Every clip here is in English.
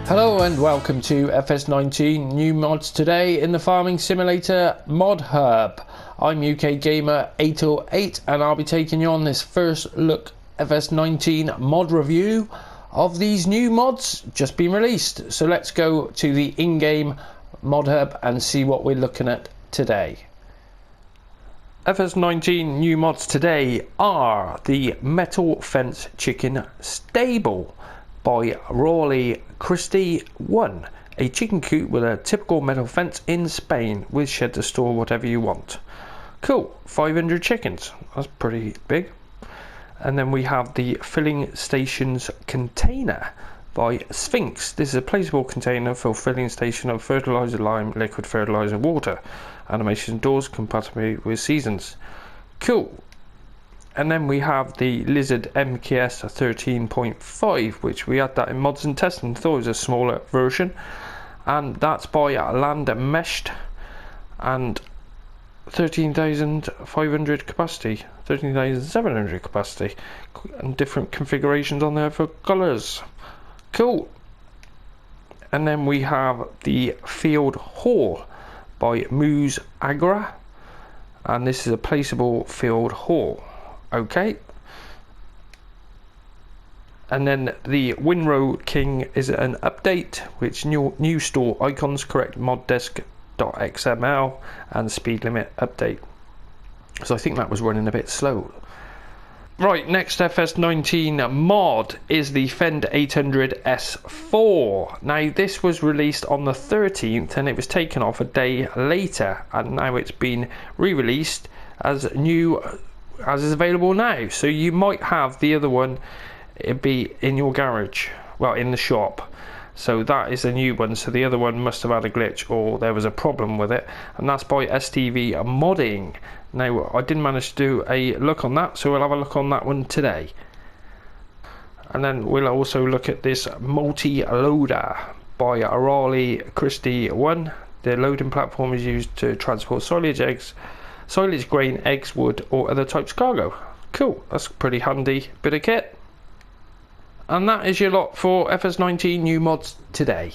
Hello and welcome to FS19 New Mods Today in the farming simulator Modhub. I'm UK Gamer 808 and I'll be taking you on this first look FS19 mod review of these new mods just been released. So let's go to the in-game Modhub and see what we're looking at today. FS19 new mods today are the metal fence chicken stable by Rawley Christie 1, a chicken coop with a typical metal fence in Spain with shed to store whatever you want. Cool, 500 chickens, that's pretty big. And then we have the filling stations container by Sphinx. This is a placeable container for filling station of fertilizer, lime, liquid fertilizer, water. Animation doors compatible with seasons. Cool. And then we have the Lizard MKS 13.5, which we had that in mods and tests and thought it was a smaller version. And that's by Landmensch and 13,500 capacity, 13,700 capacity, and different configurations on there for colours. Cool. And then we have the Fieldhall by MoosAgrar, and this is a placeable Fieldhall. Okay. And then the Winrow King is an update, which new store icons, correct moddesk.xml, and speed limit update. So I think that was running a bit slow. Right, next FS19 mod is the Fendt 800 S4. Now this was released on the 13th and it was taken off a day later, and now it's been re-released as new, as is available now. So you might have the other one, it'd be in your garage, well, in the shop. So that is a new one, so the other one must have had a glitch or there was a problem with it, and that's by STv-Modding. Now I didn't manage to do a look on that, so we'll have a look on that one today. And then we'll also look at this multi-loader by Rawley Christie 1. The loading platform is used to transport silage, grain, eggs, wood or other types of cargo. Cool, that's a pretty handy bit of kit. And that is your lot for FS19 new mods today.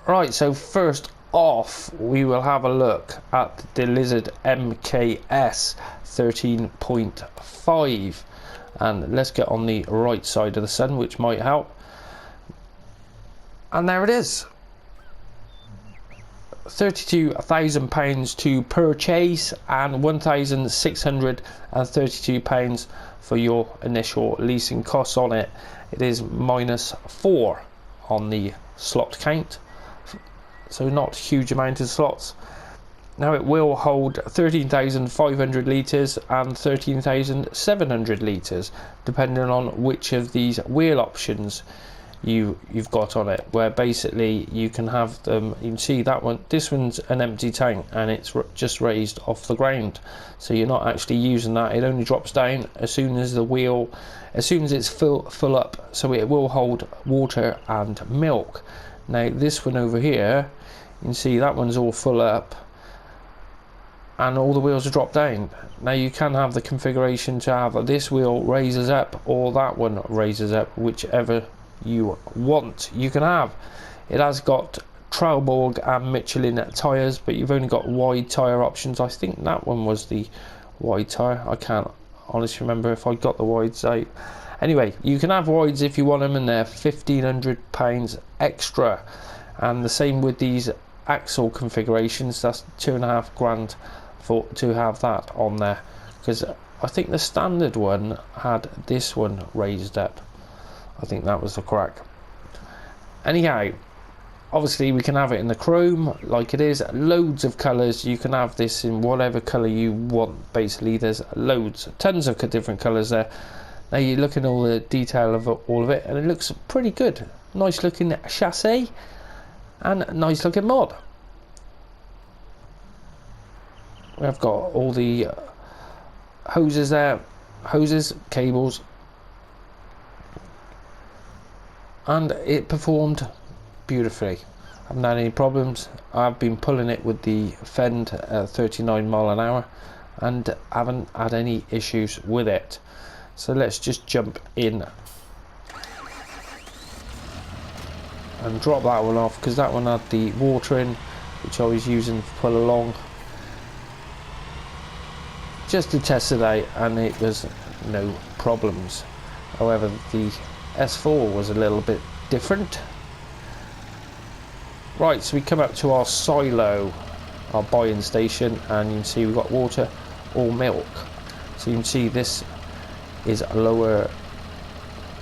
Right, so first off we will have a look at the Lizard MKS 13.5, and let's get on the right side of the sun, which might help. And there it is, £32,000 to purchase and £1,632 for your initial leasing costs on it. It is -4 on the slot count, so not huge amount of slots. Now it will hold 13,500 litres and 13,700 litres depending on which of these wheel options you've got on it, where basically you can have them. You can see that one, this one's an empty tank and it's just raised off the ground, so you're not actually using that. It only drops down as soon as the wheel, as soon as it's full up, so it will hold water and milk. Now this one over here, you can see that one's all full up and all the wheels are dropped down. Now you can have the configuration to have this wheel raises up or that one raises up, whichever you want you can have. It has got Trelleborg and Michelin tyres, but you've only got wide tyre options. I think that one was the wide tyre. I can't honestly remember if I got the wides out. Anyway, you can have wides if you want them, and they're £1,500 extra. And the same with these axle configurations, that's £2,500 for to have that on there, because I think the standard one had this one raised up. I think that was the crack. Anyhow, obviously we can have it in the chrome like it is, loads of colours. You can have this in whatever colour you want. Basically there's tons of different colours there. Now you look at all the detail of all of it and it looks pretty good. Nice looking chassis and nice looking mod. We've got all the hoses there, cables, and it performed beautifully. I haven't had any problems. I've been pulling it with the Fendt 39 mile an hour and haven't had any issues with it. So let's just jump in. and drop that one off, because that one had the water in, which I was using to pull along just to test it out, and it was no problems. However, the S4 was a little bit different. Right, so we come up to our silo, our buying station, and you can see we've got water or milk. So you can see this is lower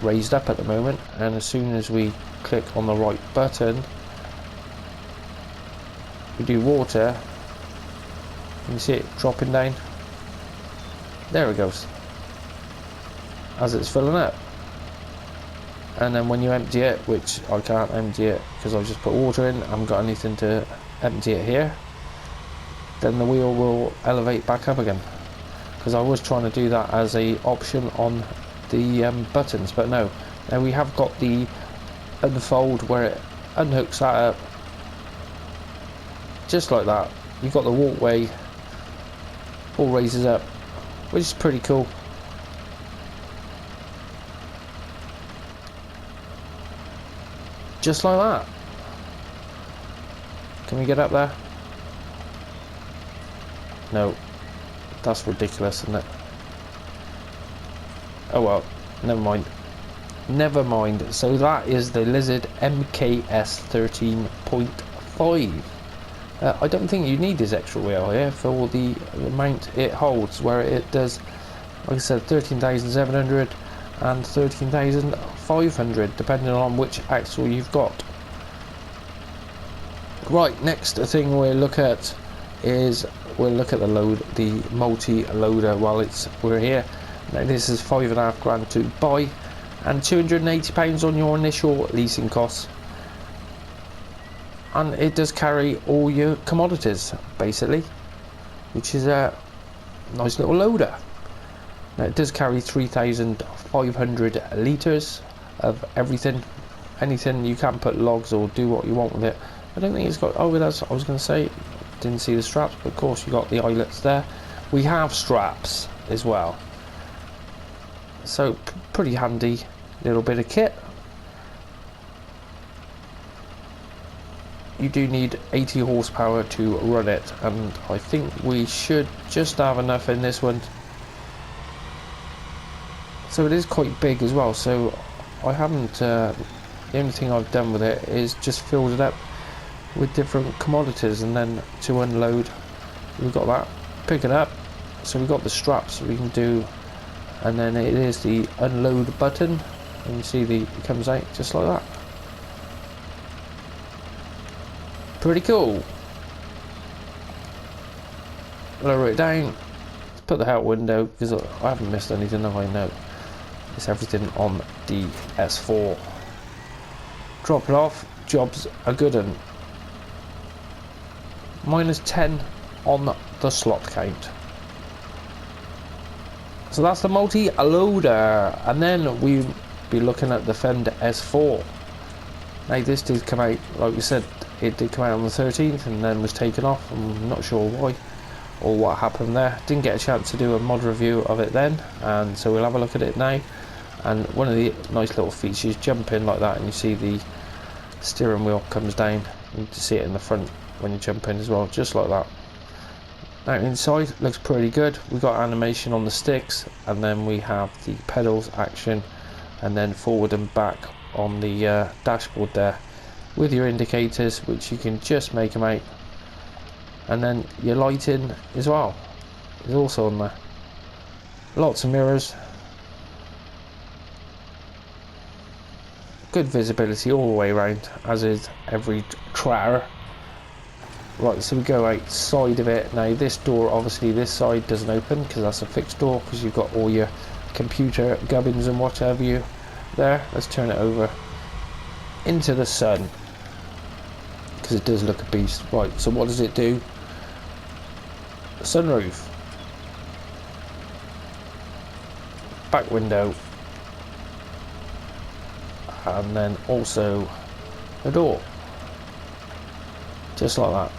raised up at the moment, and as soon as we click on the right button, we do water, you can see it dropping down. There it goes, as it's filling up. And then when you empty it, which I can't empty it because I've just put water in, I haven't got anything to empty it here, then the wheel will elevate back up again. Because I was trying to do that as a option on the buttons, but no. Now we have got the unfold where it unhooks that up, just like that. You've got the walkway all raises up, which is pretty cool. Just like that. Can we get up there? No. That's ridiculous, isn't it? Oh well, never mind. Never mind. So that is the Lizard MKS 13.5. I don't think you need this extra wheel here for the amount it holds, where it does, like I said, 13,700 and 13,500 depending on which axle you've got. Right, next thing we'll look at is we'll look at the load, the multi-loader while we're here. Now this is £5.5 grand to buy and £280 on your initial leasing costs, and it does carry all your commodities basically, which is a nice little loader. Now it does carry 3,500 litres of everything, anything. You can put logs or do what you want with it. I don't think it's got, oh that's, I was going to say, didn't see the straps, but of course you got the eyelets there. We have straps as well, so pretty handy little bit of kit. You do need 80 horsepower to run it, and I think we should just have enough in this one. So it is quite big as well, so I haven't, the only thing I've done with it is just filled it up with different commodities, and then to unload we've got that, pick it up, so we've got the straps we can do, and then it is the unload button, and you see it comes out just like that. Pretty cool. Lower it down, let's put the out window, because I haven't missed anything, have I? No, it's everything on the S4. Drop it off, job's a good one. -10 on the slot count. So that's the multi-loader, and then we'll be looking at the Fendt S4. Now this did come out, like we said, it did come out on the 13th and then was taken off. I'm not sure why or what happened there. Didn't get a chance to do a mod review of it then, and so we'll have a look at it now. And one of the nice little features, jump in like that and you see the steering wheel comes down. You can see it in the front when you jump in as well, just like that. Now inside looks pretty good. We've got animation on the sticks, and then we have the pedals action, and then forward and back on the dashboard there with your indicators, which you can just make them out, and then your lighting as well is also on there. Lots of mirrors, good visibility all the way around, as is every tractor. Right, so we go outside of it. Now this door, obviously this side doesn't open because that's a fixed door, because you've got all your computer gubbins and whatever you there. Let's turn it over into the sun, because it does look a beast. Right, so what does it do? Sunroof, back window, and then also a door, just like that.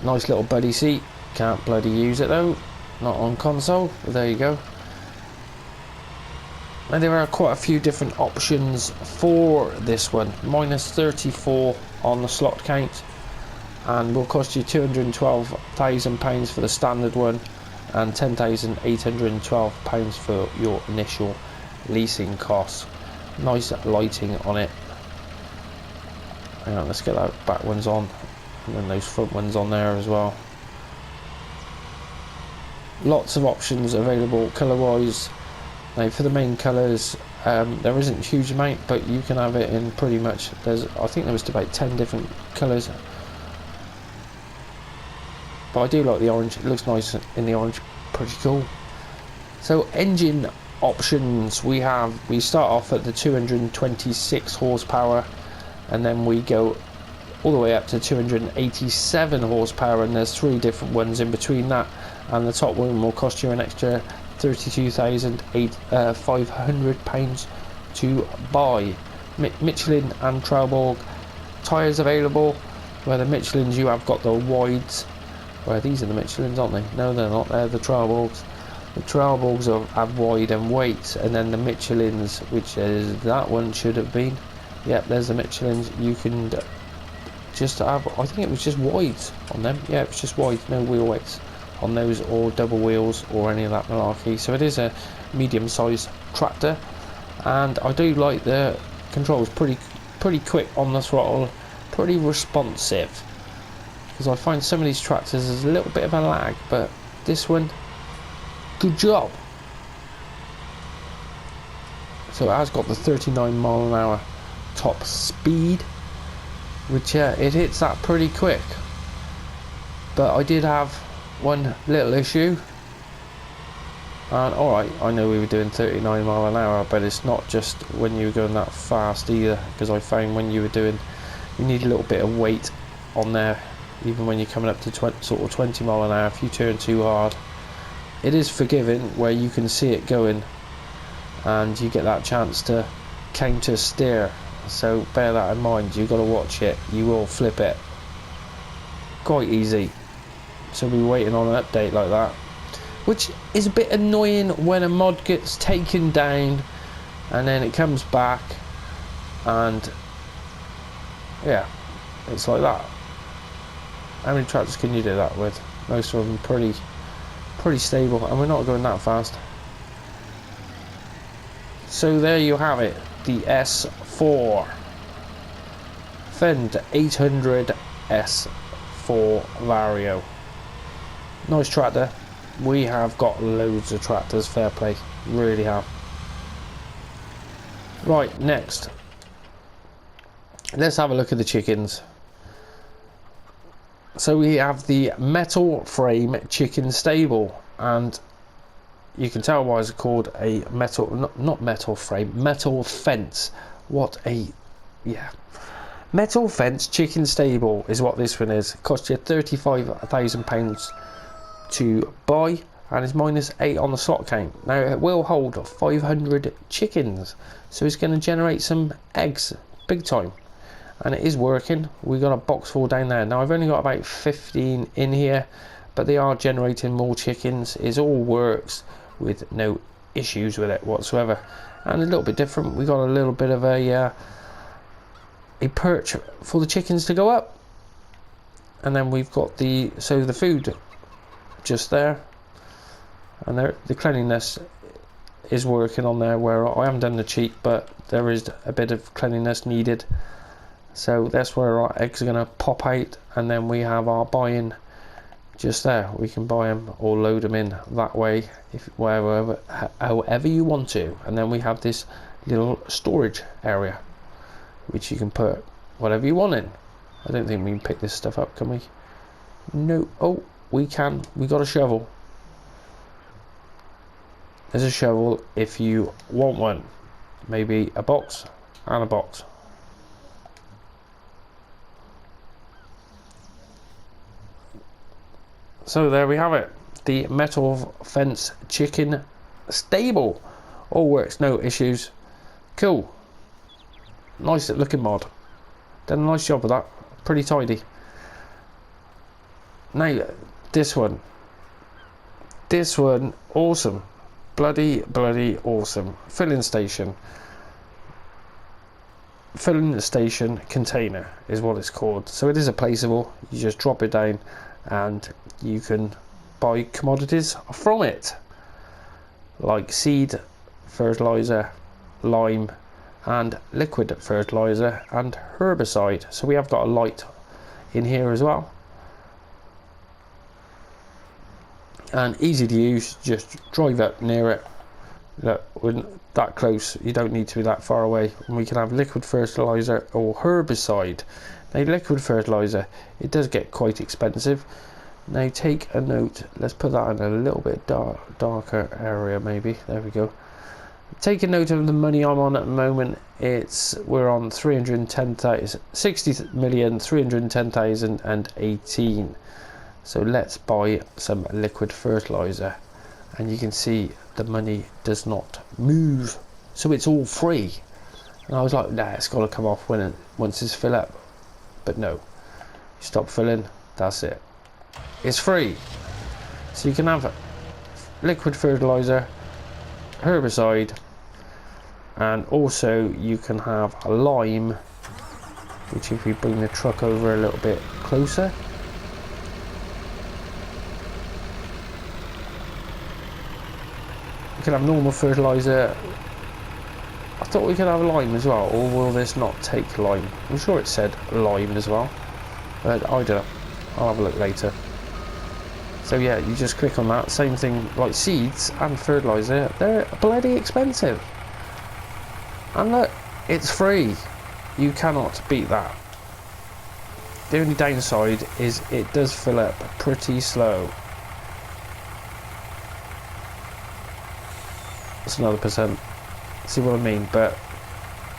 Nice little buddy seat. Can't bloody use it though, not on console, but there you go. Now there are quite a few different options for this one. Minus 34 on the slot count, and will cost you £212,000 for the standard one, and £10,812 for your initial leasing costs. Nice lighting on it. Hang on, let's get that back ones on, and then those front ones on there as well. Lots of options available colour wise. Now for the main colours, there isn't a huge amount, but you can have it in pretty much, I think there was about 10 different colours, but I do like the orange. It looks nice in the orange, pretty cool. So engine options, we start off at the 226 horsepower, and then we go all the way up to 287 horsepower, and there's 3 different ones in between that, and the top one will cost you an extra £32,500 to buy. Michelin and Trelleborg tyres available. Where the Michelins, you have got the wides. Where these are the Michelins, aren't they? No, they're not. They're the Trelleborgs. The Trelleborgs have wide and weight, and then the Michelins, which is that one should have been. Yep, there's the Michelins. You can just have, I think it was just wides on them. Yeah, it was just wide, no wheel weights on those, or double wheels or any of that malarkey. So it is a medium sized tractor, and I do like the controls. Pretty quick on the throttle, pretty responsive, because I find some of these tractors there's a little bit of a lag, but this one, good job. So it has got the 39 mile an hour top speed, which it hits that pretty quick. But I did have one little issue, and alright, I know we were doing 39 mile an hour, but it's not just when you were going that fast either, because I found when you were doing, you need a little bit of weight on there, even when you're coming up to sort of 20 mile an hour. If you turn too hard, it is forgiving where you can see it going, and you get that chance to counter steer. So bear that in mind, you've got to watch it, you will flip it quite easy. So we'll be waiting on an update like that, which is a bit annoying when a mod gets taken down and then it comes back, and yeah, it's like that. How many tractors can you do that with? Most of them pretty stable, and we're not going that fast. So there you have it, the S4 Fendt 800 S4 Vario. Nice tractor. We have got loads of tractors, fair play, really have. Right, next, let's have a look at the chickens. So we have the metal frame chicken stable, and you can tell why it's called a metal, not metal frame, metal fence. What a, yeah, metal fence chicken stable is what this one is. It costs you £35,000 to buy, and it's -8 on the slot count. Now it will hold 500 chickens, so it's going to generate some eggs big time, and it is working. We got a box full down there. Now I've only got about 15 in here, but they are generating more chickens. It all works with no issues with it whatsoever. And a little bit different, we got a little bit of a perch for the chickens to go up, and then we've got the food just there, and there, the cleanliness is working on there, where I haven't done the cheek, but there is a bit of cleanliness needed. So that's where our eggs are going to pop out, and then we have our buy-in just there. We can buy them or load them in that way, if wherever, however you want to. And then we have this little storage area, which you can put whatever you want in. I don't think we can pick this stuff up, can we? No. Oh, we can. We got a shovel. There's a shovel if you want one. Maybe a box and a box. So there we have it, the metal fence chicken stable. All works, no issues. Cool. Nice looking mod. Done a nice job of that. Pretty tidy. Now this one, awesome. bloody awesome. Filling station container is what it's called. So it is a placeable. You just drop it down and you can buy commodities from it, like seed, fertilizer, lime, and liquid fertilizer and herbicide. So we have got a light in here as well, and easy to use. Just drive up near it. Look, we're that close, you don't need to be that far away, and we can have liquid fertilizer or herbicide. Now liquid fertilizer, it does get quite expensive. Now take a note, let's put that in a little bit darker area maybe. There we go. Take a note of the money I'm on at the moment. We're on 60,310,018. So let's buy some liquid fertilizer, and you can see the money does not move, so it's all free. And I was like, nah, it's got to come off once it's filled up, but no, you stop filling, that's it, it's free. So you can have liquid fertilizer, herbicide, and also you can have a lime, which if we bring the truck over a little bit closer, you can have normal fertilizer. I thought we could have lime as well, or will this not take lime? I'm sure it said lime as well, but I don't know, I'll have a look later. So yeah, you just click on that. Same thing like seeds and fertilizer, they're bloody expensive, and look, it's free. You cannot beat that. The only downside is it does fill up pretty slow. It's another %. See what I mean? But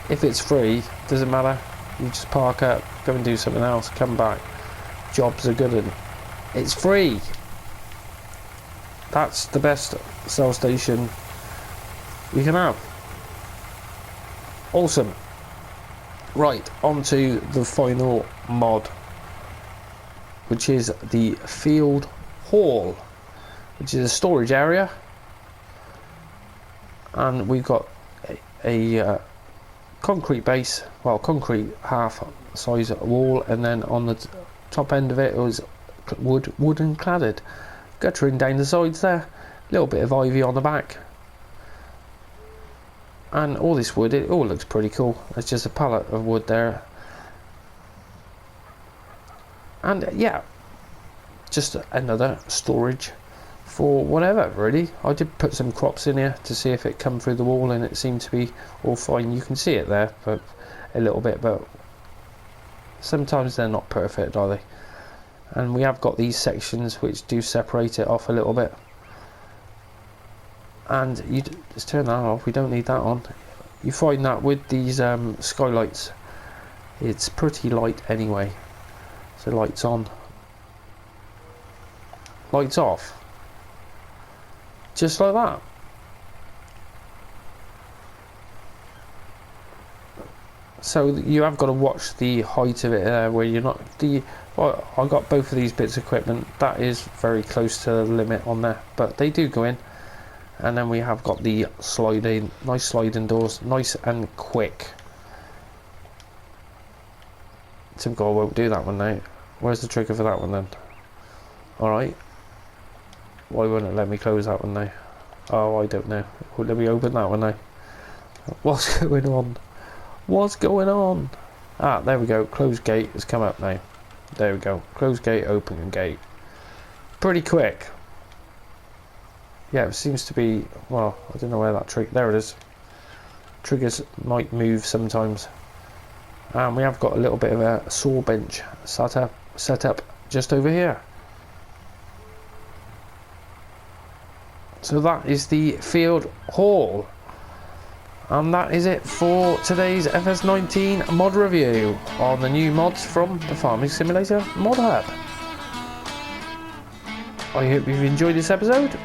if it's free, doesn't matter. You just park up, go and do something else, come back. Jobs are good and it's free. That's the best cell station you can have. Awesome. Right, on to the final mod, which is the Fieldhall, which is a storage area. And we've got a concrete base, well, concrete half size wall, and then on the top end of it was wooden cladded, guttering down the sides there, a little bit of ivy on the back, and all this wood, it all looks pretty cool. It's just a pallet of wood there, and yeah, just another storage for whatever, really. I did put some crops in here to see if it come through the wall, and it seemed to be all fine. You can see it there but a little bit, but sometimes they're not perfect, are they? And we have got these sections which do separate it off a little bit, and you just turn that off. We don't need that on. You find that with these skylights, it's pretty light anyway. So lights on, lights off, just like that. So you have got to watch the height of it there, where you're not well, I got both of these bits of equipment, that is very close to the limit on there, but they do go in. And then we have got the sliding, nice sliding doors, nice and quick. Typical, I won't do that one now. Where's the trigger for that one then? Alright. Why won't it let me close that one now? Oh, I don't know. Let me open that one now. What's going on? What's going on? Ah, there we go. Close gate has come up now. There we go. Close gate, open gate. Pretty quick. Yeah, it seems to be, well, I don't know where that trigger, there it is. Triggers might move sometimes. And we have got a little bit of a saw bench set up just over here. So that is the Fieldhall. And that is it for today's FS19 mod review on the new mods from the Farming Simulator Modhub. I hope you've enjoyed this episode.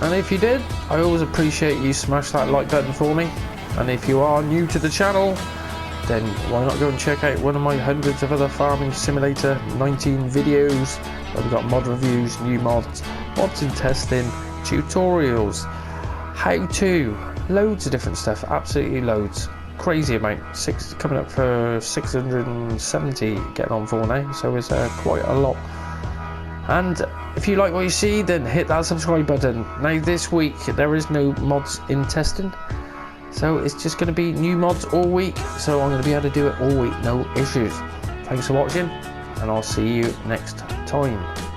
And if you did, I always appreciate you smash that like button for me. And if you are new to the channel, then why not go and check out one of my hundreds of other Farming Simulator 19 videos where we've got mod reviews, new mods, mods and testing, tutorials. how to, loads of different stuff, absolutely loads, crazy amount, coming up for 670 getting on for now, so it's quite a lot. And if you like what you see, then hit that subscribe button. Now this week there is no mods in testing, so it's just going to be new mods all week, so I'm going to be able to do it all week, no issues. Thanks for watching, and I'll see you next time.